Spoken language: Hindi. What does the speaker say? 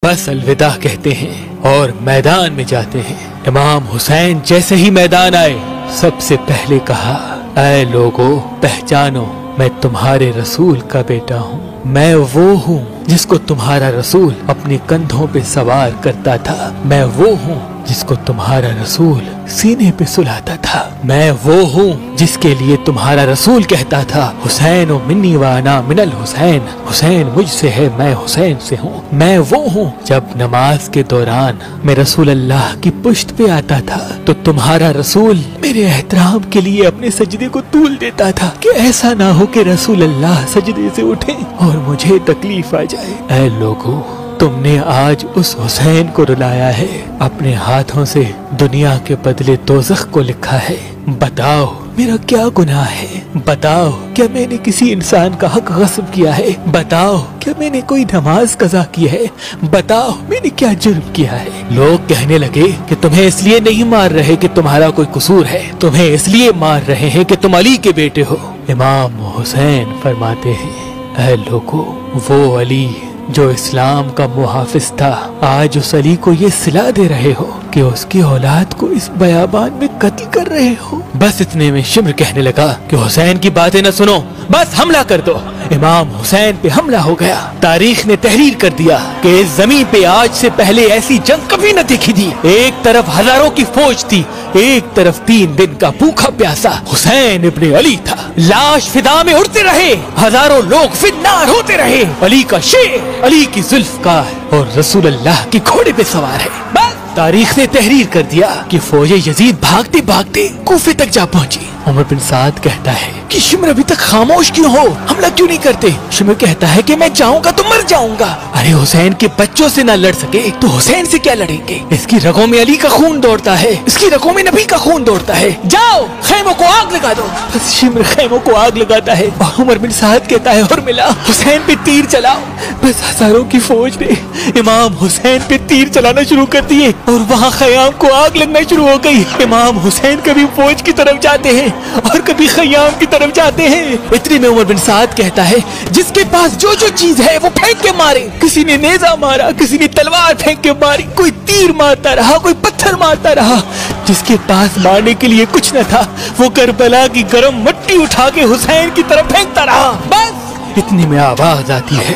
बस अलविदा कहते हैं और मैदान में जाते हैं। इमाम हुसैन जैसे ही मैदान आए सबसे पहले कहा, ऐ लोगों पहचानो, मैं तुम्हारे रसूल का बेटा हूँ। मैं वो हूँ जिसको तुम्हारा रसूल अपने कंधों पे सवार करता था। मैं वो हूँ जिसको तुम्हारा रसूल सीने पे सुलाता था। मैं वो हूँ जिसके लिए तुम्हारा रसूल कहता था, हुसैन मिन्नी व अना मिनल हुसैन, हुसैन मुझसे है मैं हुसैन से हूँ। मैं वो हूँ जब नमाज के दौरान मैं रसूल अल्लाह की पुश्त पे आता था तो तुम्हारा रसूल मेरे एहतराम के लिए अपने सजदे को तूल देता था कि ऐसा ना हो कि रसूल अल्लाह सजदे से उठे और मुझे तकलीफ आ जाए। ऐ लोगों, तुमने आज उस हुसैन को रुलाया है, अपने हाथों से दुनिया के बदले दोज़ख को लिखा है। बताओ मेरा क्या गुनाह है? बताओ क्या मैंने किसी इंसान का हक गस्ब किया है? बताओ क्या मैंने कोई नमाज कज़ा की है? बताओ मैंने क्या जुर्म किया है? लोग कहने लगे कि तुम्हें इसलिए नहीं मार रहे कि तुम्हारा कोई कसूर है, तुम्हें इसलिए मार रहे हैं कि तुम अली के बेटे हो। इमाम हुसैन फरमाते हैं, ऐ लोगों, वो अली जो इस्लाम का मुहाफिज था, आज उस अली को ये सिला दे रहे हो कि उसकी औलाद को इस बयाबान में कत्ल कर रहे हो। बस इतने में शिम्र कहने लगा कि हुसैन की बातें न सुनो, बस हमला कर दो। इमाम हुसैन पे हमला हो गया। तारीख ने तहरीर कर दिया कि इस जमीन पे आज से पहले ऐसी जंग कभी न देखी थी। एक तरफ हजारों की फौज थी, एक तरफ 3 दिन का भूखा प्यासा हुसैन इब्ने अली था। लाश फिदा में उड़ते रहे, हजारों लोग फिन्नार होते रहे। अली का शेर, अली की जुल्फकार और रसूल अल्लाह के घोड़े पे सवार है। बस तारीख ने तहरीर कर दिया कि फौज यजीद भागते भागते कूफे तक जा पहुंची। उमर बिन साद कहता है कि शिम्र अभी तक खामोश क्यों हो, हमला क्यों नहीं करते? शिम्र कहता है कि मैं जाऊंगा तो मर जाऊंगा। अरे हुसैन के बच्चों से ना लड़ सके तो हुसैन से क्या लड़ेंगे? इसकी रगों में अली का खून दौड़ता है, इसकी रगों में नबी का खून दौड़ता है। जाओ खैमों को आग लगा दो। बस शिम्र खैमों को आग लगाता है और उमर बिन साद कहता है, और मिला हुसैन पे तीर चलाओ। बस हजारों की फौज ने इमाम हुसैन पे तीर चलाना शुरू कर दिए और वहाँ खयाम को आग लगना शुरू हो गई। इमाम हुसैन कभी फौज की तरफ जाते हैं और कभी खयाम की तरफ जाते हैं। इतने में उमर बिन साद कहता है, जिसके पास जो जो चीज है वो फेंक के मारे। किसी ने नेजा मारा, किसी ने तलवार फेंक के मारी, कोई तीर मारता रहा, कोई पत्थर मारता रहा। जिसके पास मारने के लिए कुछ न था वो करबला की गर्म मट्टी उठा के हुसैन की तरफ फेंकता रहा। बस इतने में आवाज आती है,